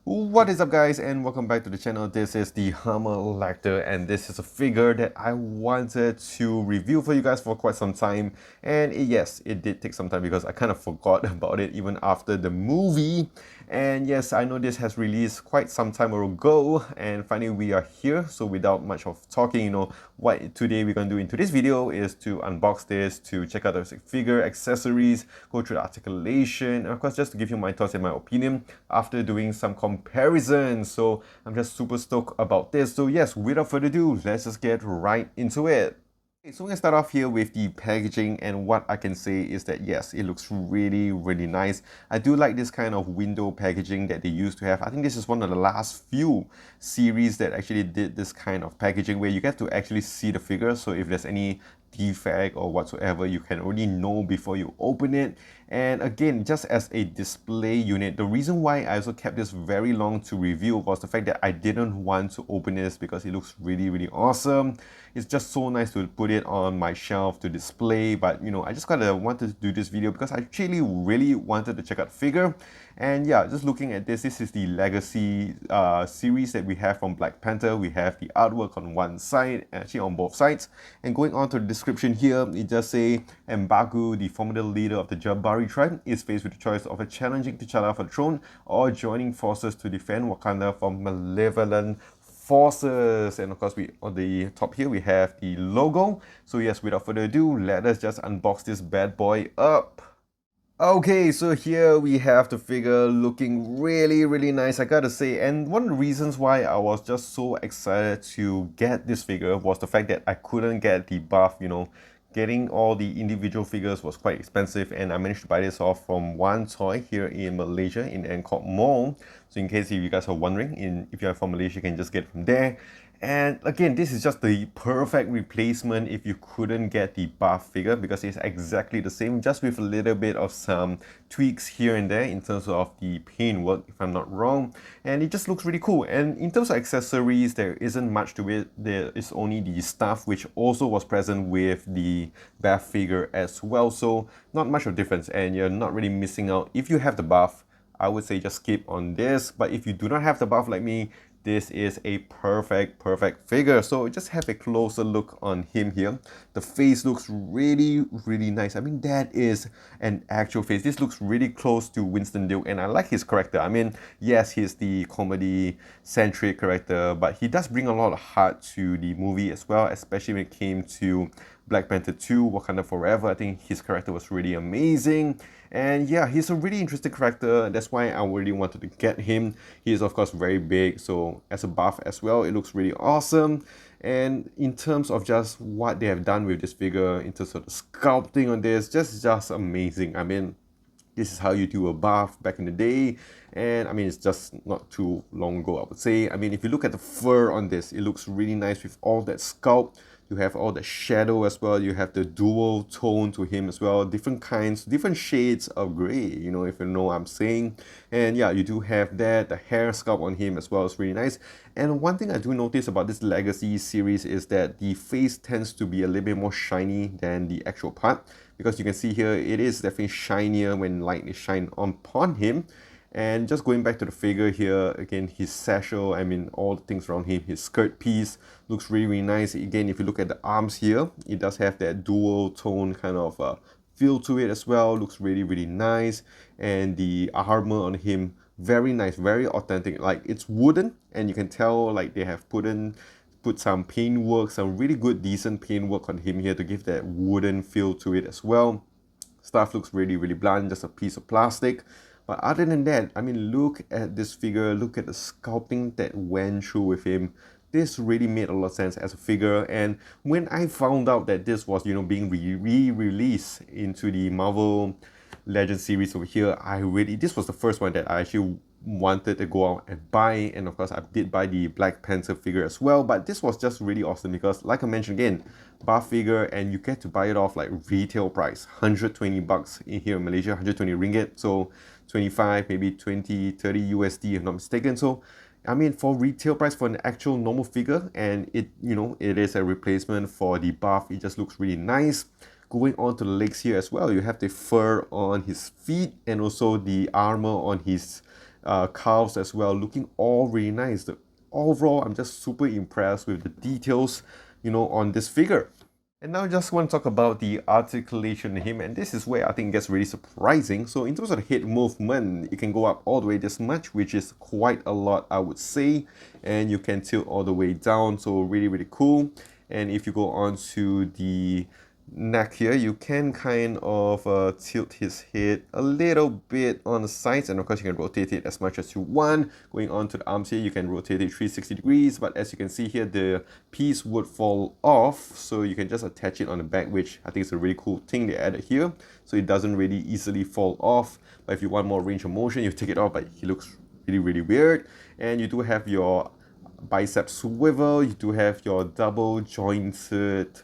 What is up, guys, and welcome back to the channel. This is the Hammer Lecter, and this is a figure that I wanted to review for you guys for quite some time. And yes, it did take some time because I kind of forgot about it even after the movie. And yes, I know this has released quite some time ago, and finally we are here. So without much of talking, what today we're going to do in today's video is to unbox this, to check out the figure, accessories, go through the articulation, and of course just to give you my thoughts and my opinion after doing some comparisons. So I'm just super stoked about this. So yes, without further ado, let's just get right into it. Okay, so we're gonna start off here with the packaging, and what I can say is that yes, it looks really nice. I do like this kind of window packaging that they used to have. I think this is one of the last few series that actually did this kind of packaging where you get to actually see the figure. So if there's any defect or whatsoever, you can already know before you open it. And again, just as a display unit, the reason why I also kept this very long to review was the fact that I didn't want to open this because it looks really awesome. It's just so nice to put it on my shelf to display, but I just kind of wanted to do this video because I actually really wanted to check out the figure. And yeah, just looking at this is the Legacy series that we have from Black Panther. We have the artwork on one side, actually on both sides. And going on to the description here, it just say, M'Baku, the formidable leader of the Jabari tribe, is faced with the choice of a challenging T'Challa for the throne or joining forces to defend Wakanda from malevolent forces. And of course, we on the top here we have the logo. So yes, without further ado, let us just unbox this bad boy up. Okay, so here we have the figure looking really nice, I gotta say. And one of the reasons why I was just so excited to get this figure was the fact that I couldn't get the buff. Getting all the individual figures was quite expensive, and I managed to buy this off from One Toy here in Malaysia in Angkor Mall. So in case if you guys are wondering, if you're from Malaysia, you can just get it from there. And again, this is just the perfect replacement if you couldn't get the buff figure, because it's exactly the same, just with a little bit of some tweaks here and there in terms of the paintwork, if I'm not wrong. And it just looks really cool. And in terms of accessories, there isn't much to it. There is only the stuff, which also was present with the buff figure as well. So not much of a difference, and you're not really missing out. If you have the buff, I would say just skip on this. But if you do not have the buff like me, this is a perfect figure. So just have a closer look on him here. The face looks really nice. I mean, that is an actual face. This looks really close to Winston Duke, and I like his character. I mean, yes, he's the comedy centric character, but he does bring a lot of heart to the movie as well, especially when it came to Black Panther 2, Wakanda Forever. I think his character was really amazing. And yeah, he's a really interesting character. That's why I really wanted to get him. He is, of course, very big. So as a buff as well, it looks really awesome. And in terms of just what they have done with this figure, in terms of the sculpting on this, just amazing. I mean, this is how you do a buff back in the day. And I mean, it's just not too long ago, I would say. I mean, if you look at the fur on this, it looks really nice with all that sculpt. You have all the shadow as well. You have the dual tone to him as well. Different kinds, different shades of gray, if you know what I'm saying. And yeah, you do have that. The hair sculpt on him as well is really nice. And one thing I do notice about this Legacy series is that the face tends to be a little bit more shiny than the actual part. Because you can see here, it is definitely shinier when light is shined upon him. And just going back to the figure here, again, his satchel, I mean, all the things around him, his skirt piece looks really nice. Again, if you look at the arms here, it does have that dual tone kind of feel to it as well. Looks really nice. And the armor on him, very nice, very authentic. Like, it's wooden, and you can tell like they have put some paintwork, some really good, decent paintwork on him here to give that wooden feel to it as well. Stuff looks really blunt, just a piece of plastic. But other than that, I mean, look at this figure, look at the sculpting that went through with him. This really made a lot of sense as a figure. And when I found out that this was, being re-released into the Marvel Legends series over here, this was the first one that I actually wanted to go out and buy. And of course, I did buy the Black Panther figure as well. But this was just really awesome because, like I mentioned again, buff figure, and you get to buy it off like retail price, 120 bucks in here in Malaysia, 120 ringgit. So 25, maybe 20, 30 USD if not mistaken. So I mean, for retail price for an actual normal figure, and it is a replacement for the buff, it just looks really nice. Going on to the legs here as well, you have the fur on his feet and also the armor on his calves as well, looking all really nice. Overall, I'm just super impressed with the details, on this figure. And now I just want to talk about the articulation in him, and this is where I think it gets really surprising. So in terms of the head movement, it can go up all the way this much, which is quite a lot, I would say. And you can tilt all the way down, so really, really cool. And if you go on to the neck here, you can kind of tilt his head a little bit on the sides, and of course you can rotate it as much as you want. Going on to the arms here, you can rotate it 360 degrees, but as you can see here, the piece would fall off, so you can just attach it on the back, which I think is a really cool thing they added here, so it doesn't really easily fall off. But if you want more range of motion, you take it off, but he looks really, really weird. And you do have your bicep swivel, you do have your double jointed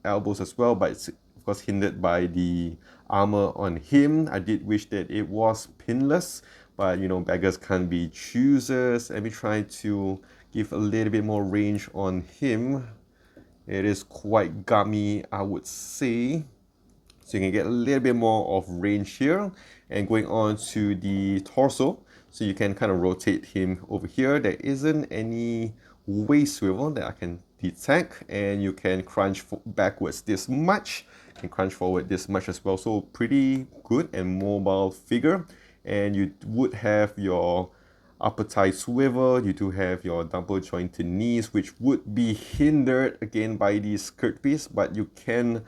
elbows as well, but it's of course hindered by the armor on him. I did wish that it was pinless, but beggars can't be choosers. Let me try to give a little bit more range on him. It is quite gummy, I would say, so you can get a little bit more of range here. And going on to the torso, so you can kind of rotate him over here. There isn't any waist swivel that I can detect, and you can crunch backwards this much and crunch forward this much as well. So pretty good and mobile figure. And you would have your upper thigh swivel, you do have your double jointed knees, which would be hindered again by the skirt piece, but you can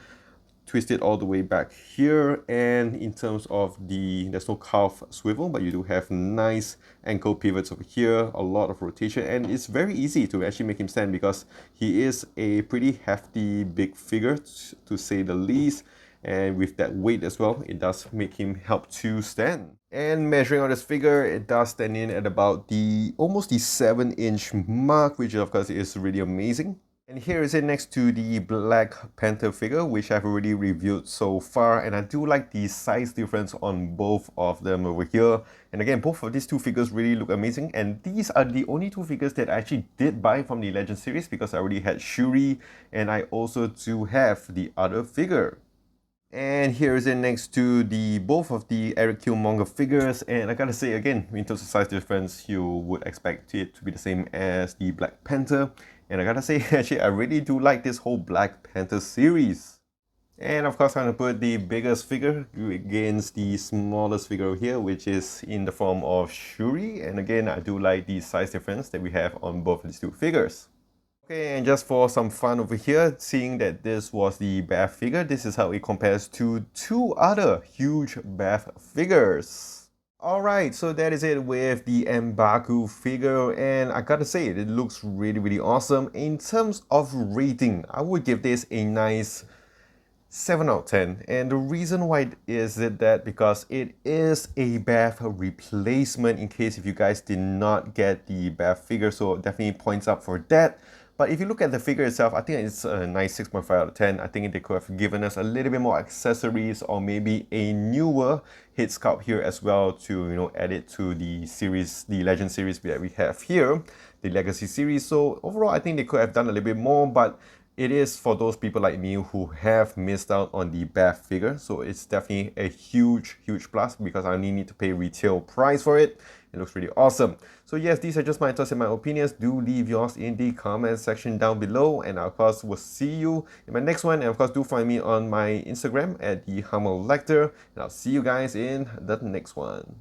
twist it all the way back here. And in terms of there's no calf swivel, but you do have nice ankle pivots over here, a lot of rotation, and it's very easy to actually make him stand because he is a pretty hefty big figure, to say the least. And with that weight as well, it does make him help to stand. And measuring on this figure, it does stand in at about almost the 7-inch mark, which of course is really amazing. And here is it next to the Black Panther figure, which I've already reviewed so far, and I do like the size difference on both of them over here. And again, both of these two figures really look amazing, and these are the only two figures that I actually did buy from the Legend series, because I already had Shuri, and I also do have the other figure. And here is it next to both of the Eric Killmonger figures, and I gotta say again, in terms of size difference, you would expect it to be the same as the Black Panther. And I gotta say, actually, I really do like this whole Black Panther series. And of course, I'm gonna put the biggest figure against the smallest figure here, which is in the form of Shuri. And again, I do like the size difference that we have on both of these two figures. Okay, and just for some fun over here, seeing that this was the Bath figure, this is how it compares to two other huge Bath figures. Alright, so that is it with the M'Baku figure, and I gotta say, it looks really, really awesome. In terms of rating, I would give this a nice 7 out of 10. And the reason why is that because it is a Bath replacement, in case if you guys did not get the Bath figure, so definitely points up for that. But if you look at the figure itself, I think it's a nice 6.5 out of 10. I think they could have given us a little bit more accessories, or maybe a newer head sculpt here as well to add it to the series, the Legend series that we have here, the Legacy series. So overall, I think they could have done a little bit more, but it is for those people like me who have missed out on the Bath figure. So it's definitely a huge, huge plus, because I only need to pay retail price for it. It looks really awesome. So yes, these are just my thoughts and my opinions. Do leave yours in the comment section down below, and of course will see you in my next one. And of course, do find me on my Instagram at the Humble Lecter, and I'll see you guys in the next one.